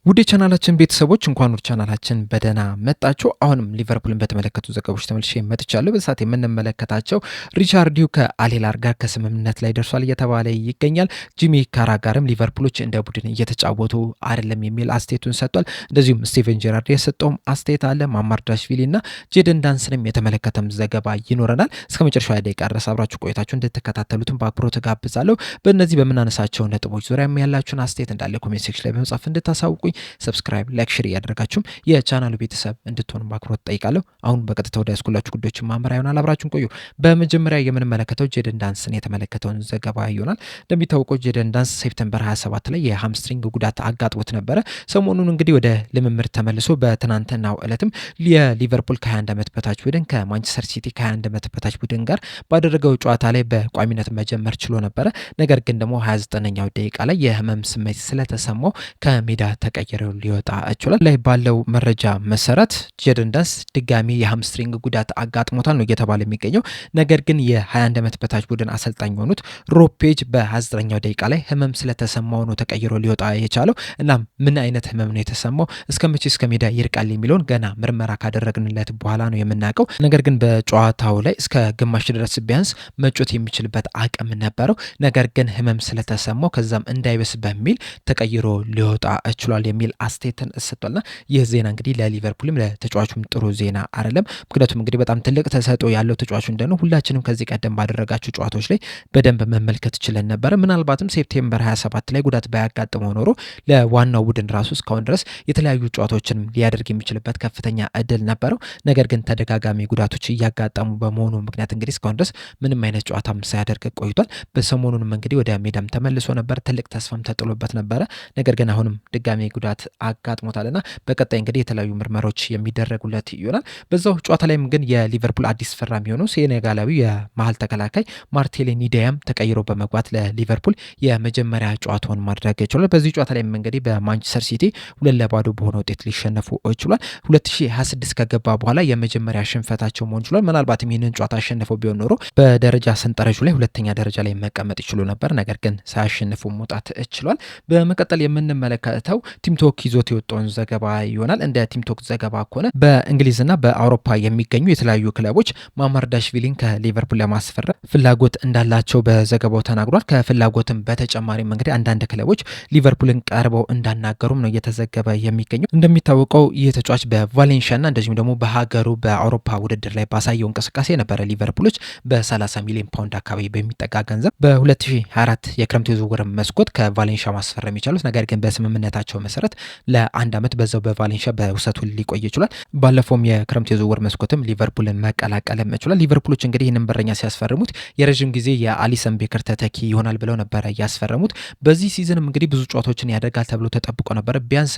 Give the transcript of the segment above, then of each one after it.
ውድ የቻናላችን ቤተሰቦች እንኳን ወደ ቻናላችን በደህና መጣችሁ። አሁንም ሊቨርፑልን በተመለከቱ ዘገባዎች ተመልሼ መጥቻለሁ። በሰዓት የምንመለከታቸው ሪቻርዲው ከአሌላር ጋር ከስምምነት ላይ ደርሷል እየተባለ ይገኛል። ጂሚ ካራጋርም ሊቨርፑሎች እንደ ቡድን እየተጫወቱ አይደለም የሚል አስተያየቱን ሰጥቷል። እንደዚሁም ስቲቨን ጄራርድ የሰጠውም አስተያየት አለ። ማማርዳሽቪሊ እና ጄደን ዳንስንም የተመለከተም ዘገባ ይኖረናል። እስከ መጨረሻው ደቂቃ ድረስ አብራችሁ ቆይታችሁ እንድትከታተሉትን በአክብሮት ጋብዛለሁ። በእነዚህ በምናነሳቸው ነጥቦች ዙሪያም ያላችሁን አስተያየት እንዳለ ኮሜንት ሴክሽን ላይ በመጻፍ እንድታሳውቁ ሰብስክራይብ ላይክ ሼር እያደረጋችሁም የቻናሉ ቤተሰብ እንድትሆኑ በአክብሮት ጠይቃለሁ። አሁን በቀጥታ ወደ ያስኩላችሁ ጉዳዮችን ማመራ ይሆናል። አብራችሁን ቆዩ። በመጀመሪያ የምንመለከተው ጄደን ዳንስን የተመለከተውን ዘገባ ይሆናል። እንደሚታወቀው ጄደን ዳንስ ሴፕቴምበር 27 ላይ የሃምስትሪንግ ጉዳት አጋጥሞት ነበረ። ሰሞኑን እንግዲህ ወደ ልምምድ ተመልሶ በትናንትናው ዕለትም የሊቨርፑል ከ21 ዓመት በታች ቡድን ከማንቸስተር ሲቲ ከ21 ዓመት በታች ቡድን ጋር ባደረገው ጨዋታ ላይ በቋሚነት መጀመር ችሎ ነበረ። ነገር ግን ደግሞ 29ኛው ደቂቃ ላይ የህመም ስሜት ስለተሰማው ከሜዳ ተቀይረው ሊወጣ ችሏል። ላይ ባለው መረጃ መሰረት ጄደን ዳንስ ድጋሚ የሃምስትሪንግ ጉዳት አጋጥሞታል ነው እየተባለ የሚገኘው። ነገር ግን የ21 ዓመት በታች ቡድን አሰልጣኝ የሆኑት ሮፔጅ በ29ኛው ደቂቃ ላይ ህመም ስለተሰማው ነው ተቀይሮ ሊወጣ የቻለው። እና ምን አይነት ህመም ነው የተሰማው፣ እስከ መቼ እስከ ሜዳ ይርቃል የሚለውን ገና ምርመራ ካደረግንለት በኋላ ነው የምናውቀው። ነገር ግን በጨዋታው ላይ እስከ ግማሽ ድረስ ቢያንስ መጮት የሚችልበት አቅም ነበረው። ነገር ግን ህመም ስለተሰማው ከዛም እንዳይበስ በሚል ተቀይሮ ሊወጣ ችሏል የሚል አስተያየትን ሰጥቷልና ይህ ዜና እንግዲህ ለሊቨርፑልም ለተጫዋቹም ጥሩ ዜና አይደለም። ምክንያቱም እንግዲህ በጣም ትልቅ ተሰጥኦ ያለው ተጫዋቹ እንደሆነ ሁላችንም ከዚህ ቀደም ባደረጋቸው ጨዋታዎች ላይ በደንብ መመልከት ችለን ነበረ። ምናልባትም ሴፕቴምበር 27 ላይ ጉዳት ባያጋጥመው ኖሮ ለዋናው ቡድን ራሱ እስካሁን ድረስ የተለያዩ ጨዋታዎችን ሊያደርግ የሚችልበት ከፍተኛ እድል ነበረው። ነገር ግን ተደጋጋሚ ጉዳቶች እያጋጠሙ በመሆኑ ምክንያት እንግዲህ እስካሁን ድረስ ምንም አይነት ጨዋታም ሳያደርግ ቆይቷል። በሰሞኑንም እንግዲህ ወደ ሜዳም ተመልሶ ነበር። ትልቅ ተስፋም ተጥሎበት ነበረ። ነገር ግን አሁንም ድጋሚ ጉዳት አጋጥሞታልና በቀጣይ እንግዲህ የተለያዩ ምርመራዎች የሚደረጉለት ይሆናል። በዛው ጨዋታ ላይም ግን የሊቨርፑል አዲስ ፈራሚ የሆነው ሴኔጋላዊ የመሀል ተከላካይ ማርቴሌኒ ዳያም ተቀይሮ በመግባት ለሊቨርፑል የመጀመሪያ ጨዋታውን ማድረግ ችሏል። በዚህ ጨዋታ ላይም እንግዲህ በማንቸስተር ሲቲ 2-0 በሆነ ውጤት ሊሸነፉ ችሏል። 2026 ከገባ በኋላ የመጀመሪያ ሽንፈታቸው መሆን ችሏል። ምናልባትም ይህንን ጨዋታ አሸንፈው ቢሆን ኖሮ በደረጃ ሰንጠረዡ ላይ ሁለተኛ ደረጃ ላይ መቀመጥ ይችሉ ነበር። ነገር ግን ሳያሸንፉ መውጣት ችሏል። በመቀጠል የምንመለከተው ቲምቶክ ይዞት የወጣውን ዘገባ ይሆናል። እንደ ቲምቶክ ዘገባ ከሆነ በእንግሊዝና በአውሮፓ የሚገኙ የተለያዩ ክለቦች ማማርዳሽቪሊን ከሊቨርፑል ለማስፈረም ፍላጎት እንዳላቸው በዘገባው ተናግሯል። ከፍላጎትም በተጨማሪም እንግዲህ አንዳንድ ክለቦች ሊቨርፑልን ቀርበው እንዳናገሩም ነው እየተዘገበ የሚገኘው። እንደሚታወቀው ይህ ተጫዋች በቫሌንሺያና እንደዚሁም ደግሞ በሀገሩ በአውሮፓ ውድድር ላይ ባሳየው እንቅስቃሴ ነበረ ሊቨርፑሎች በ30 ሚሊዮን ፓውንድ አካባቢ በሚጠጋ ገንዘብ በ2024 የክረምት የዝውውር መስኮት ከቫሌንሺያ ማስፈረም የቻሉት። ነገር ግን በስምምነታቸው መሰረት ለአንድ ዓመት በዛው በቫሌንሺያ በውሰቱ ሊቆይ ይችላል። ባለፈውም የክረምት የዝውውር መስኮትም ሊቨርፑልን መቀላቀልም ይችላል። ሊቨርፑሎች እንግዲህ ይህንን በረኛ ሲያስፈርሙት የረዥም ጊዜ የአሊሰን ቤከር ተተኪ ይሆናል ብለው ነበረ ያስፈረሙት። በዚህ ሲዝንም እንግዲህ ብዙ ጨዋታዎችን ያደርጋል ተብሎ ተጠብቆ ነበረ። ቢያንስ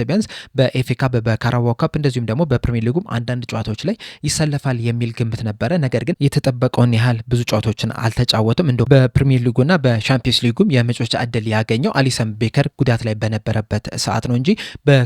በኤፍኤ ካፕ፣ በካራባኦ ካፕ እንደዚሁም ደግሞ በፕሪሚየር ሊጉም አንዳንድ ጨዋታዎች ላይ ይሰለፋል የሚል ግምት ነበረ። ነገር ግን የተጠበቀውን ያህል ብዙ ጨዋታዎችን አልተጫወትም። እንደው በፕሪሚየር ሊጉና በሻምፒየንስ ሊጉም የመጫወቻ እድል ያገኘው አሊሰን ቤከር ጉዳት ላይ በነበረበት ሰዓት ነው እንጂ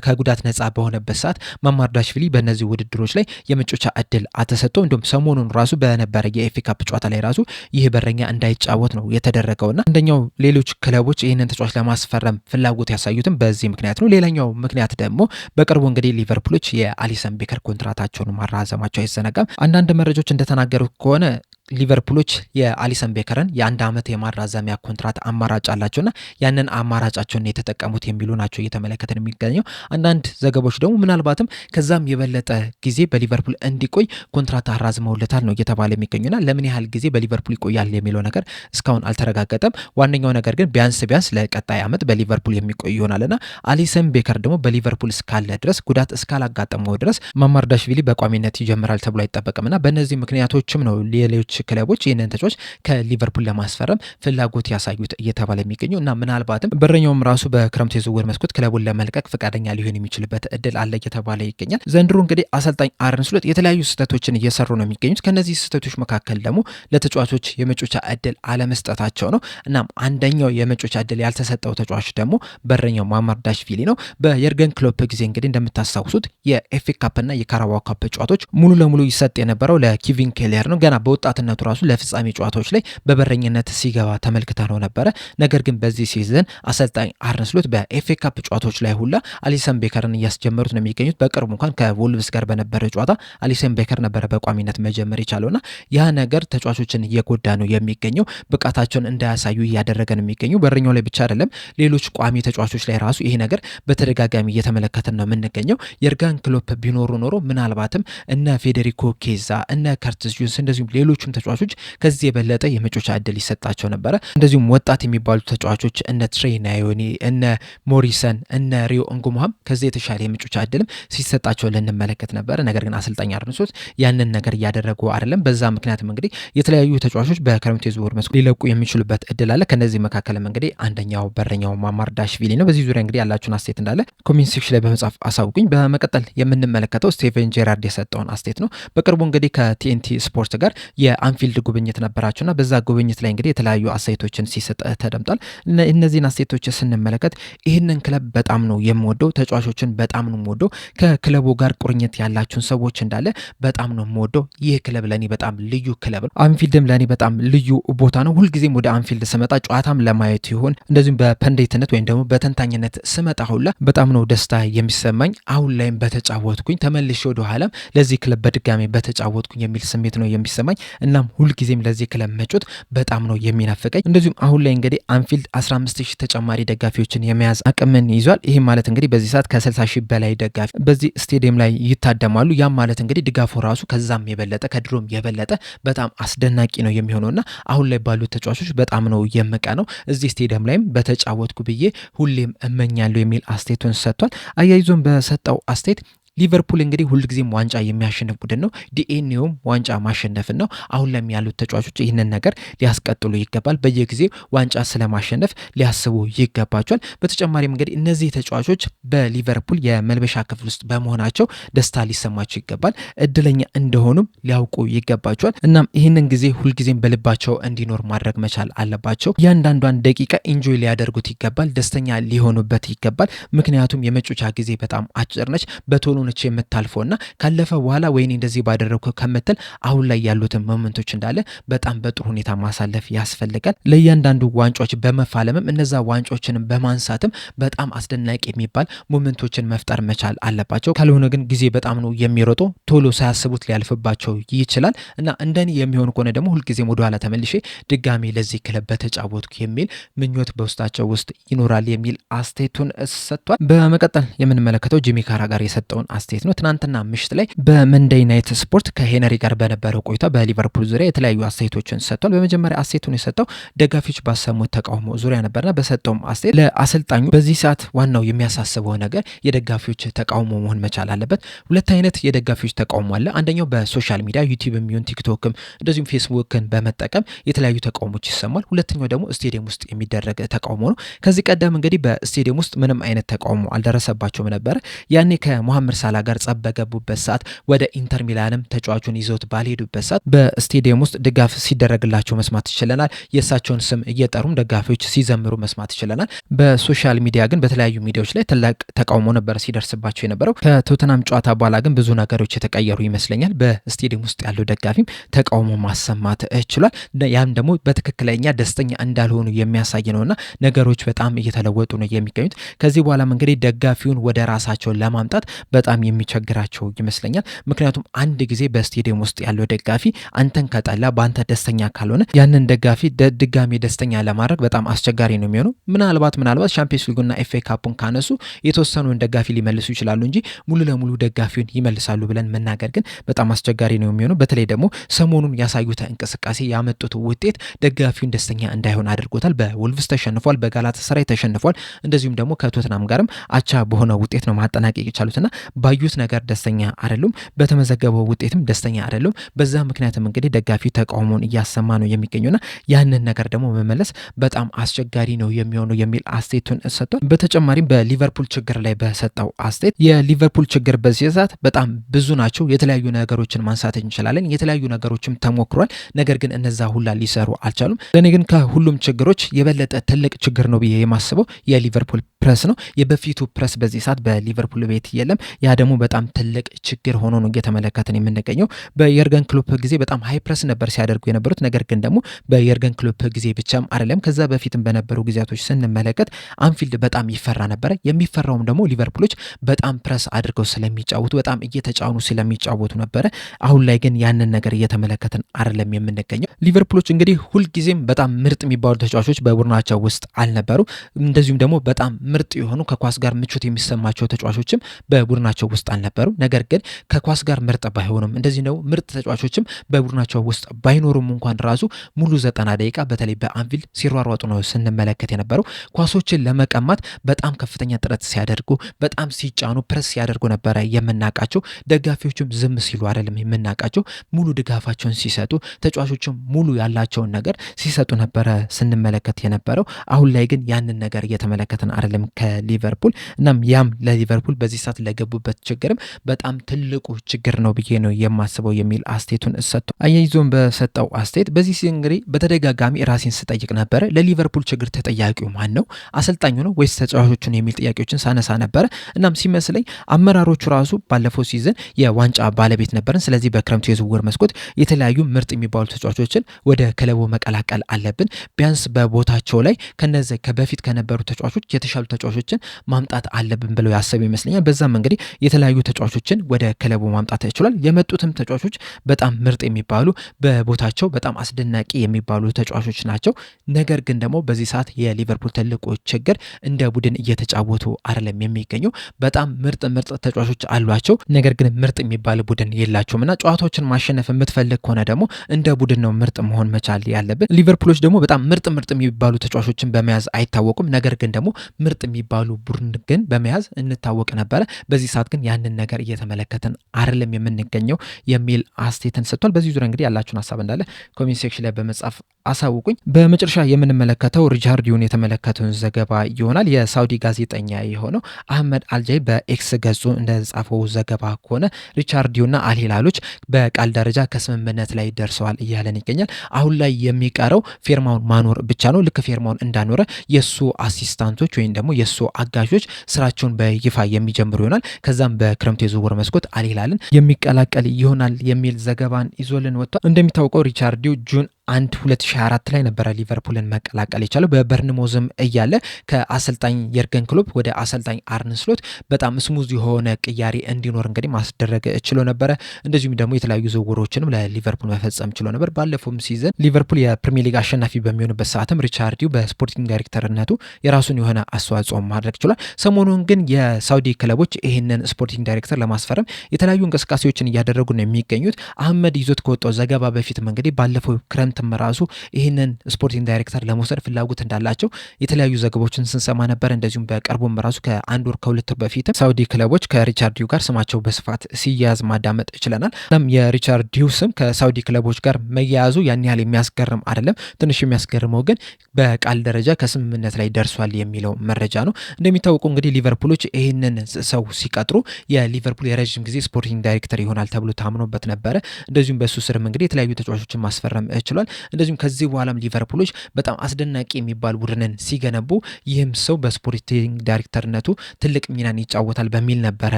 ከጉዳት ነጻ በሆነበት ሰዓት ማማርዳሽቪሊ በእነዚህ ውድድሮች ላይ የመጫወቻ እድል አልተሰጠው። እንዲሁም ሰሞኑን ራሱ በነበረ የኤፍኤ ካፕ ጨዋታ ላይ ራሱ ይህ በረኛ እንዳይጫወት ነው የተደረገውና አንደኛው ሌሎች ክለቦች ይህንን ተጫዋች ለማስፈረም ፍላጎት ያሳዩትም በዚህ ምክንያት ነው። ሌላኛው ምክንያት ደግሞ በቅርቡ እንግዲህ ሊቨርፑሎች የአሊሰን ቤከር ኮንትራታቸውን ማራዘማቸው አይዘነጋም። አንዳንድ መረጃዎች እንደተናገሩት ከሆነ ሊቨርፑሎች የአሊሰን ቤከርን የአንድ ዓመት የማራዘሚያ ኮንትራት አማራጭ አላቸውና ያንን አማራጫቸውን የተጠቀሙት የሚሉ ናቸው እየተመለከተን የሚገኘው። አንዳንድ ዘገቦች ደግሞ ምናልባትም ከዛም የበለጠ ጊዜ በሊቨርፑል እንዲቆይ ኮንትራት አራዝመውለታል ነው እየተባለ የሚገኙና ለምን ያህል ጊዜ በሊቨርፑል ይቆያል የሚለው ነገር እስካሁን አልተረጋገጠም። ዋነኛው ነገር ግን ቢያንስ ለቀጣይ ዓመት በሊቨርፑል የሚቆይ ይሆናልና አሊሰን ቤከር ደግሞ በሊቨርፑል እስካለ ድረስ ጉዳት እስካላጋጠመው ድረስ ማማርዳሽቪሊ በቋሚነት ይጀምራል ተብሎ አይጠበቅምና በእነዚህ ምክንያቶችም ነው ሌሎች ክለቦች ይህንን ተጫዋች ከሊቨርፑል ለማስፈረም ፍላጎት ያሳዩት እየተባለ የሚገኘው እና ምናልባትም በረኛውም ራሱ በክረምት የዝውውር መስኮት ክለቡን ለመልቀቅ ፈቃደኛ ሊሆን የሚችልበት እድል አለ እየተባለ ይገኛል። ዘንድሮ እንግዲህ አሰልጣኝ አርነ ስሎት የተለያዩ ስህተቶችን እየሰሩ ነው የሚገኙት። ከነዚህ ስህተቶች መካከል ደግሞ ለተጫዋቾች የመጫወቻ እድል አለመስጠታቸው ነው። እናም አንደኛው የመጫወቻ እድል ያልተሰጠው ተጫዋች ደግሞ በረኛው ማማርዳሽቪሊ ነው። በየርገን ክሎፕ ጊዜ እንግዲህ እንደምታስታውሱት የኤፍኤ ካፕ እና የካራባኦ ካፕ ጨዋታዎች ሙሉ ለሙሉ ይሰጥ የነበረው ለኪቪን ኬለር ነው። ገና በወጣት በወጣትነቱ ራሱ ለፍጻሜ ጨዋታዎች ላይ በበረኝነት ሲገባ ተመልክተነው ነበረ። ነገር ግን በዚህ ሲዝን አሰልጣኝ አርነ ስሎት በኤፍኤ ካፕ ጨዋታዎች ላይ ሁላ አሊሰን ቤከርን እያስጀመሩት ነው የሚገኙት። በቅርቡ እንኳን ከቮልቭስ ጋር በነበረ ጨዋታ አሊሰን ቤከር ነበረ በቋሚነት መጀመር የቻለውና ያ ነገር ተጫዋቾችን እየጎዳ ነው የሚገኘው። ብቃታቸውን እንዳያሳዩ እያደረገ ነው የሚገኘው። በረኛው ላይ ብቻ አይደለም፣ ሌሎች ቋሚ ተጫዋቾች ላይ ራሱ ይሄ ነገር በተደጋጋሚ እየተመለከትን ነው የምንገኘው። የርጋን ክሎፕ ቢኖሩ ኖሮ ምናልባትም እነ ፌዴሪኮ ኬዛ፣ እነ ከርትስ ጁንስ እንደዚሁም ሌሎችም ተጫዋቾች ከዚህ የበለጠ የመጮቻ እድል ይሰጣቸው ነበረ። እንደዚሁም ወጣት የሚባሉ ተጫዋቾች እነ ትሬ ናዮኒ፣ እነ ሞሪሰን፣ እነ ሪዮ እንጉማም ከዚህ የተሻለ የመጮቻ እድልም ሲሰጣቸው ልንመለከት ነበረ። ነገር ግን አሰልጣኝ አርነ ስሎት ያንን ነገር እያደረጉ አይደለም። በዛ ምክንያትም እንግዲህ የተለያዩ ተጫዋቾች በክረምቱ የዝውውር መስኮት ሊለቁ የሚችሉበት እድል አለ። ከነዚህ መካከልም እንግዲህ አንደኛው በረኛው ማማርዳሽቪሊ ነው። በዚህ ዙሪያ እንግዲህ ያላችሁን አስተያየት እንዳለ ኮሜንት ሴክሽን ላይ በመጻፍ አሳውቁኝ። በመቀጠል የምንመለከተው ስቴቨን ጄራርድ የሰጠውን አስተያየት ነው። በቅርቡ እንግዲህ ከቲኤንቲ ስፖርት ጋር የአንፊልድ ጉብኝት ነበራቸውና በዛ ጉብኝት ላይ እንግዲህ የተለያዩ አስተያየቶችን ሲሰጥ ተደምጧል። እነዚህን አስተያየቶች ስንመለከት ይህንን ክለብ በጣም ነው የምወደው፣ ተጫዋቾችን በጣም ነው የምወደው፣ ከክለቡ ጋር ቁርኝት ያላችሁን ሰዎች እንዳለ በጣም ነው የምወደው። ይህ ክለብ ለኔ በጣም ልዩ ክለብ ነው። አንፊልድም ለኔ በጣም ልዩ ቦታ ነው። ሁልጊዜም ወደ አንፊልድ ስመጣ ጨዋታም ለማየት ይሁን እንደዚሁም በፐንዴትነት ወይም ደግሞ በተንታኝነት ስመጣ ሁላ በጣም ነው ደስታ የሚሰማኝ። አሁን ላይም በተጫወትኩኝ ተመልሼ ወደ ኋላም ለዚህ ክለብ በድጋሚ በተጫወትኩኝ የሚል ስሜት ነው የሚሰማኝ። እናም ሁልጊዜም ለዚህ ክለብ መጮት በጣም ነው የሚናፍቀኝ። እንደዚሁም አሁን ላይ እንግዲህ አንፊልድ 15000 ተጨማሪ ደጋፊዎችን የመያዝ አቅምን ይዟል። ይህም ማለት እንግዲህ በዚህ ሰዓት ከ60000 በላይ ደጋፊ በዚህ ስቴዲየም ላይ ይታደማሉ። ያም ማለት እንግዲህ ድጋፉ ራሱ ከዛም የበለጠ ከድሮም የበለጠ በጣም አስደናቂ ነው የሚሆነውና አሁን ላይ ባሉት ተጫዋቾች በጣም ነው የምቀ ነው። እዚህ ስቴዲየም ላይም በተጫወትኩ ብዬ ሁሌም እመኛለሁ የሚል አስተያየቱን ሰጥቷል። አያይዞን በሰጠው አስተያየት ሊቨርፑል እንግዲህ ሁልጊዜም ዋንጫ የሚያሸንፍ ቡድን ነው። ዲኤንኤውም ዋንጫ ማሸነፍን ነው። አሁን ላይም ያሉት ተጫዋቾች ይህንን ነገር ሊያስቀጥሉ ይገባል። በየጊዜው ዋንጫ ስለማሸነፍ ሊያስቡ ይገባቸዋል። በተጨማሪም እንግዲህ እነዚህ ተጫዋቾች በሊቨርፑል የመልበሻ ክፍል ውስጥ በመሆናቸው ደስታ ሊሰማቸው ይገባል። እድለኛ እንደሆኑም ሊያውቁ ይገባቸዋል። እናም ይህንን ጊዜ ሁልጊዜም በልባቸው እንዲኖር ማድረግ መቻል አለባቸው። እያንዳንዷን ደቂቃ ኢንጆይ ሊያደርጉት ይገባል። ደስተኛ ሊሆኑበት ይገባል። ምክንያቱም የመጮቻ ጊዜ በጣም አጭር ነች። በቶሎ ነች የምታልፈውና ካለፈ በኋላ ወይኔ እንደዚህ ባደረግኩ ከምትል አሁን ላይ ያሉትን ሞመንቶች እንዳለ በጣም በጥሩ ሁኔታ ማሳለፍ ያስፈልጋል። ለእያንዳንዱ ዋንጫዎች በመፋለምም እነዛ ዋንጫዎችንም በማንሳትም በጣም አስደናቂ የሚባል ሞመንቶችን መፍጠር መቻል አለባቸው። ካልሆነ ግን ጊዜ በጣም ነው የሚሮጠው፣ ቶሎ ሳያስቡት ሊያልፍባቸው ይችላል እና እንደኔ የሚሆን ከሆነ ደግሞ ሁልጊዜም ወደኋላ ተመልሼ ድጋሜ ለዚህ ክለብ በተጫወትኩ የሚል ምኞት በውስጣቸው ውስጥ ይኖራል የሚል አስተያየቱን ሰጥቷል። በመቀጠል የምንመለከተው ጂሚ ካራ ጋር የሰጠውን አስተያየት ነው። ትናንትና ምሽት ላይ በመንደይ ናይት ስፖርት ከሄነሪ ጋር በነበረው ቆይታ በሊቨርፑል ዙሪያ የተለያዩ አስተያየቶችን ሰጥቷል። በመጀመሪያ አስተያየቱን የሰጠው ደጋፊዎች ባሰሙት ተቃውሞ ዙሪያ ነበርና በሰጠውም አስተያየት ለአሰልጣኙ በዚህ ሰዓት ዋናው የሚያሳስበው ነገር የደጋፊዎች ተቃውሞ መሆን መቻል አለበት። ሁለት አይነት የደጋፊዎች ተቃውሞ አለ። አንደኛው በሶሻል ሚዲያ ዩቲዩብ የሚሆን ቲክቶክም እንደዚሁም ፌስቡክን በመጠቀም የተለያዩ ተቃውሞች ይሰማል። ሁለተኛው ደግሞ ስቴዲየም ውስጥ የሚደረግ ተቃውሞ ነው። ከዚህ ቀደም እንግዲህ በስቴዲየም ውስጥ ምንም አይነት ተቃውሞ አልደረሰባቸውም ነበረ። ያኔ ከሞሐመድ ሳላ ጋር ጸብ በገቡበት ሰዓት ወደ ኢንተር ሚላንም ተጫዋቹን ይዘውት ባልሄዱበት ሰዓት በስቴዲየም ውስጥ ድጋፍ ሲደረግላቸው መስማት ይችለናል። የእሳቸውን ስም እየጠሩም ደጋፊዎች ሲዘምሩ መስማት ይችለናል። በሶሻል ሚዲያ ግን በተለያዩ ሚዲያዎች ላይ ትልቅ ተቃውሞ ነበር ሲደርስባቸው የነበረው። ከቶተናም ጨዋታ በኋላ ግን ብዙ ነገሮች የተቀየሩ ይመስለኛል። በስቴዲየም ውስጥ ያለው ደጋፊም ተቃውሞ ማሰማት ችሏል። ያም ደግሞ በትክክለኛ ደስተኛ እንዳልሆኑ የሚያሳይ ነውና ነገሮች በጣም እየተለወጡ ነው የሚገኙት። ከዚህ በኋላም እንግዲህ ደጋፊውን ወደ ራሳቸው ለማምጣት በጣም የሚቸግራቸው ይመስለኛል። ምክንያቱም አንድ ጊዜ በስቴዲየም ውስጥ ያለው ደጋፊ አንተን ከጠላ በአንተ ደስተኛ ካልሆነ ያንን ደጋፊ ድጋሚ ደስተኛ ለማድረግ በጣም አስቸጋሪ ነው የሚሆነው። ምናልባት ሻምፒዮንስ ሊጉና ኤፍኤ ካፑን ካነሱ የተወሰኑን ደጋፊ ሊመልሱ ይችላሉ እንጂ ሙሉ ለሙሉ ደጋፊውን ይመልሳሉ ብለን መናገር ግን በጣም አስቸጋሪ ነው የሚሆነው። በተለይ ደግሞ ሰሞኑን ያሳዩት እንቅስቃሴ ያመጡት ውጤት ደጋፊውን ደስተኛ እንዳይሆን አድርጎታል። በወልቭስ ተሸንፏል፣ በጋላታሳራይ ተሸንፏል። እንደዚሁም ደግሞ ከቶተናም ጋርም አቻ በሆነ ውጤት ነው ማጠናቀቅ የቻሉትና ባዩት ነገር ደስተኛ አይደሉም። በተመዘገበው ውጤትም ደስተኛ አይደሉም። በዛ ምክንያትም እንግዲህ ደጋፊ ተቃውሞን እያሰማ ነው የሚገኙና ያንን ነገር ደግሞ መመለስ በጣም አስቸጋሪ ነው የሚሆነው የሚል አስተያየቱን ሰጥቷል። በተጨማሪም በሊቨርፑል ችግር ላይ በሰጠው አስተያየት የሊቨርፑል ችግር በዚህ ሰዓት በጣም ብዙ ናቸው። የተለያዩ ነገሮችን ማንሳት እንችላለን። የተለያዩ ነገሮችም ተሞክሯል። ነገር ግን እነዛ ሁላ ሊሰሩ አልቻሉም። ለእኔ ግን ከሁሉም ችግሮች የበለጠ ትልቅ ችግር ነው ብዬ የማስበው የሊቨርፑል ፕረስ ነው። የበፊቱ ፕረስ በዚህ ሰዓት በሊቨርፑል ቤት የለም። ያ ደግሞ በጣም ትልቅ ችግር ሆኖ ነው እየተመለከትን የምንገኘው። በየርገን ክሎፕ ጊዜ በጣም ሃይ ፕረስ ነበር ሲያደርጉ የነበሩት። ነገር ግን ደግሞ በየርገን ክሎፕ ጊዜ ብቻም አይደለም ከዛ በፊትም በነበሩ ጊዜያቶች ስንመለከት አንፊልድ በጣም ይፈራ ነበረ። የሚፈራውም ደግሞ ሊቨርፑሎች በጣም ፕረስ አድርገው ስለሚጫወቱ በጣም እየተጫኑ ስለሚጫወቱ ነበረ። አሁን ላይ ግን ያንን ነገር እየተመለከትን አይደለም የምንገኘው። ሊቨርፑሎች እንግዲህ ሁልጊዜም በጣም ምርጥ የሚባሉ ተጫዋቾች በቡድናቸው ውስጥ አልነበሩ። እንደዚሁም ደግሞ በጣም ምርጥ የሆኑ ከኳስ ጋር ምቾት የሚሰማቸው ተጫዋቾችም በቡድናቸው ውስጥ አልነበሩ። ነገር ግን ከኳስ ጋር ምርጥ ባይሆኑም እንደዚህ ነው ምርጥ ተጫዋቾችም በቡድናቸው ውስጥ ባይኖሩም እንኳን ራሱ ሙሉ 90 ደቂቃ በተለይ በአንፊልድ ሲሯሯጡ ነው ስንመለከት የነበረው። ኳሶችን ለመቀማት በጣም ከፍተኛ ጥረት ሲያደርጉ፣ በጣም ሲጫኑ፣ ፕረስ ሲያደርጉ ነበረ የምናውቃቸው። ደጋፊዎችም ዝም ሲሉ አይደለም የምናውቃቸው። ሙሉ ድጋፋቸውን ሲሰጡ፣ ተጫዋቾችም ሙሉ ያላቸውን ነገር ሲሰጡ ነበረ ስንመለከት የነበረው። አሁን ላይ ግን ያንን ነገር እየተመለከትን አይደለም ከሊቨርፑል። እናም ያም ለሊቨርፑል በዚህ ሰዓት ለገቡበት ችግርም በጣም ትልቁ ችግር ነው ብዬ ነው የማስበው የሚል አስተያየቱን ሰጥቶ አያይዞን በሰጠው አስተያየት በዚህ እንግዲህ በተደጋጋሚ ራሴን ስጠይቅ ነበረ ለሊቨርፑል ችግር ተጠያቂው ማን ነው? አሰልጣኙ ነው ወይስ ተጫዋቾቹን የሚል ጥያቄዎችን ሳነሳ ነበረ። እናም ሲመስለኝ አመራሮቹ ራሱ ባለፈው ሲዝን የዋንጫ ባለቤት ነበርን። ስለዚህ በክረምቱ የዝውውር መስኮት የተለያዩ ምርጥ የሚባሉ ተጫዋቾችን ወደ ክለቡ መቀላቀል አለብን፣ ቢያንስ በቦታቸው ላይ ከነዚህ ከበፊት ከነበሩ ተጫዋቾች የተሻሉ ተጫዋቾችን ማምጣት አለብን ብለው ያሰቡ ይመስለኛል። በዛም እንግዲህ የተለያዩ ተጫዋቾችን ወደ ክለቡ ማምጣት ይችላል። የመጡትም ተጫዋቾች በጣም ምርጥ የሚባሉ በቦታቸው በጣም አስደናቂ የሚባሉ ተጫዋቾች ናቸው። ነገር ግን ደግሞ በዚህ ሰዓት የሊቨርፑል ትልቁ ችግር እንደ ቡድን እየተጫወቱ አይደለም የሚገኘው። በጣም ምርጥ ተጫዋቾች አሏቸው፣ ነገር ግን ምርጥ የሚባል ቡድን የላቸውም እና ጨዋታዎችን ማሸነፍ የምትፈልግ ከሆነ ደግሞ እንደ ቡድን ነው ምርጥ መሆን መቻል ያለብን። ሊቨርፑሎች ደግሞ በጣም ምርጥ የሚባሉ ተጫዋቾችን በመያዝ አይታወቁም። ነገር ግን ደግሞ ምርጥ የሚባሉ ቡድን ግን በመያዝ እንታወቅ ነበረ። በዚህ ሰዓት ግን ያንን ነገር እየተመለከትን አይደለም የምንገኘው የሚል አስተያየትን ሰጥቷል። በዚህ ዙሪያ እንግዲህ ያላችሁን ሀሳብ እንዳለ ኮሜንት ሴክሽን ላይ በመጻፍ አሳውቁኝ። በመጨረሻ የምንመለከተው ሪቻርዲዮን የተመለከተውን ዘገባ ይሆናል። የሳውዲ ጋዜጠኛ የሆነው አህመድ አልጃይ በኤክስ ገጹ እንደጻፈው ዘገባ ከሆነ ሪቻርዲዮና አልሂላሎች በቃል ደረጃ ከስምምነት ላይ ደርሰዋል እያለን ይገኛል። አሁን ላይ የሚቀረው ፌርማውን ማኖር ብቻ ነው። ልክ ፌርማውን እንዳኖረ የእሱ አሲስታንቶች ወይም ደግሞ የእሱ አጋዦች ስራቸውን በይፋ የሚጀምሩ ይሆናል። ከዛም በክረምቱ የዝውውር መስኮት አልሂላልን የሚቀላቀል ይሆናል የሚል ዘገባን ይዞልን ወጥቷል። እንደሚታወቀው ሪቻርዲዮ ጁን 2024 ላይ ነበረ ሊቨርፑልን መቀላቀል የቻለው። በበርንሞዝም እያለ ከአሰልጣኝ የርገን ክሎፕ ወደ አሰልጣኝ አርነ ስሎት በጣም ስሙዝ የሆነ ቅያሬ እንዲኖር እንግዲህ ማስደረግ ችሎ ነበረ። እንደዚሁም ደግሞ የተለያዩ ዝውውሮችንም ለሊቨርፑል መፈጸም ችሎ ነበር። ባለፈውም ሲዝን ሊቨርፑል የፕሪሚየር ሊግ አሸናፊ በሚሆንበት ሰዓትም ሪቻርዲዮ በስፖርቲንግ ዳይሬክተርነቱ የራሱን የሆነ አስተዋጽኦ ማድረግ ችሏል። ሰሞኑን ግን የሳውዲ ክለቦች ይህንን ስፖርቲንግ ዳይሬክተር ለማስፈረም የተለያዩ እንቅስቃሴዎችን እያደረጉ ነው የሚገኙት። አህመድ ይዞት ከወጣው ዘገባ በፊትም እንግዲህ ባለፈው ክረምት ራሱ ይህንን ስፖርቲንግ ዳይሬክተር ለመውሰድ ፍላጎት እንዳላቸው የተለያዩ ዘገቦችን ስንሰማ ነበር። እንደዚሁም በቅርቡም ራሱ ከአንድ ወር ከሁለት ወር በፊት ሳውዲ ክለቦች ከሪቻርዲዮ ጋር ስማቸው በስፋት ሲያያዝ ማዳመጥ ችለናል። እናም የሪቻርዲዮ ስም ከሳውዲ ክለቦች ጋር መያያዙ ያን ያህል የሚያስገርም አይደለም። ትንሽ የሚያስገርመው ግን በቃል ደረጃ ከስምምነት ላይ ደርሷል የሚለው መረጃ ነው። እንደሚታወቀው እንግዲህ ሊቨርፑሎች ይህንን ሰው ሲቀጥሩ የሊቨርፑል የረዥም ጊዜ ስፖርቲንግ ዳይሬክተር ይሆናል ተብሎ ታምኖበት ነበረ። እንደዚሁም በሱ ስርም እንግዲህ የተለያዩ ተጫዋቾችን ማስፈረም ችሏል። እንደዚሁም ከዚህ በኋላም ሊቨርፑሎች በጣም አስደናቂ የሚባል ቡድንን ሲገነቡ ይህም ሰው በስፖርቲንግ ዳይሬክተርነቱ ትልቅ ሚናን ይጫወታል በሚል ነበረ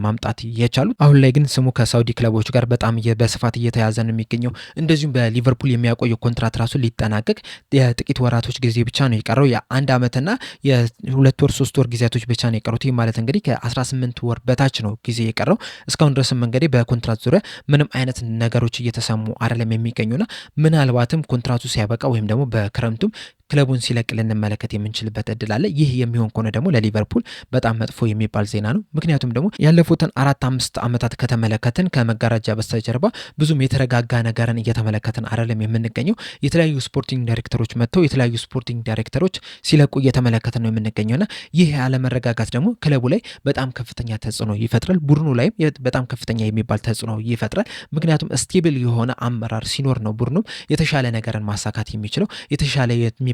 ማምጣት የቻሉት። አሁን ላይ ግን ስሙ ከሳውዲ ክለቦች ጋር በጣም በስፋት እየተያዘ ነው የሚገኘው። እንደዚሁም በሊቨርፑል የሚያቆየው ኮንትራት ራሱ ሊጠናቀቅ የጥቂት ወራቶች ጊዜ ብቻ ነው የቀረው። የአንድ ዓመትና የሁለት ወር 3 ወር ጊዜያቶች ብቻ ነው የቀሩት። ይህ ማለት እንግዲህ ከ18 ወር በታች ነው ጊዜ የቀረው። እስካሁን ድረስም እንግዲህ በኮንትራት ዙሪያ ምንም አይነት ነገሮች እየተሰሙ አይደለም የሚገኙና ምናልባትም ኮንትራቱ ሲያበቃ ወይም ደግሞ በክረምቱም ክለቡን ሲለቅ ልንመለከት የምንችልበት እድል አለ። ይህ የሚሆን ከሆነ ደግሞ ለሊቨርፑል በጣም መጥፎ የሚባል ዜና ነው። ምክንያቱም ደግሞ ያለፉትን 4-5 ዓመታት ከተመለከትን ከመጋረጃ በስተጀርባ ብዙም የተረጋጋ ነገርን እየተመለከትን አይደለም የምንገኘው። የተለያዩ ስፖርቲንግ ዳይሬክተሮች መጥተው የተለያዩ ስፖርቲንግ ዳይሬክተሮች ሲለቁ እየተመለከትን ነው የምንገኘውና ይህ ያለመረጋጋት ደግሞ ክለቡ ላይ በጣም ከፍተኛ ተጽዕኖ ይፈጥራል። ቡድኑ ላይም በጣም ከፍተኛ የሚባል ተጽዕኖ ይፈጥራል። ምክንያቱም ስቴብል የሆነ አመራር ሲኖር ነው ቡድኑም የተሻለ ነገርን ማሳካት የሚችለው። የተሻለ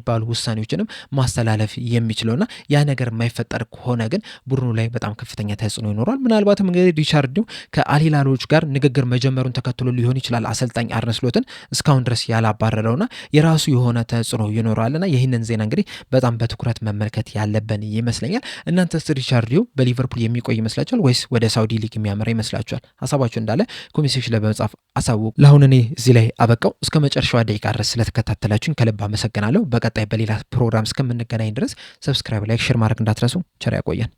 የሚባሉ ውሳኔዎችንም ማስተላለፍ የሚችለውና ያ ነገር የማይፈጠር ከሆነ ግን ቡድኑ ላይ በጣም ከፍተኛ ተጽዕኖ ይኖራል። ምናልባትም እንግዲህ ሪቻርድ ከአልሂላሎች ጋር ንግግር መጀመሩን ተከትሎ ሊሆን ይችላል አሰልጣኝ አርነ ስሎትን እስካሁን ድረስ ያላባረረውና የራሱ የሆነ ተጽዕኖ ይኖረዋልና ይህንን ዜና እንግዲህ በጣም በትኩረት መመልከት ያለብን ይመስለኛል። እናንተስ ሪቻርድ በሊቨርፑል የሚቆይ ይመስላችኋል ወይስ ወደ ሳውዲ ሊግ የሚያመራ ይመስላችኋል? ሀሳባችሁ እንዳለ ኮሜንት ሴክሽን ላይ በመጻፍ አሳውቁ። ለአሁን እኔ እዚህ ላይ አበቃው። እስከ መጨረሻዋ ደቂቃ ድረስ ስለተከታተላችሁኝ ከልብ አመሰግናለሁ። በቀጣይ በሌላ ፕሮግራም እስከምንገናኝ ድረስ ሰብስክራይብ፣ ላይክ፣ ሼር ማድረግ እንዳትረሱ። ቸር ያቆየን።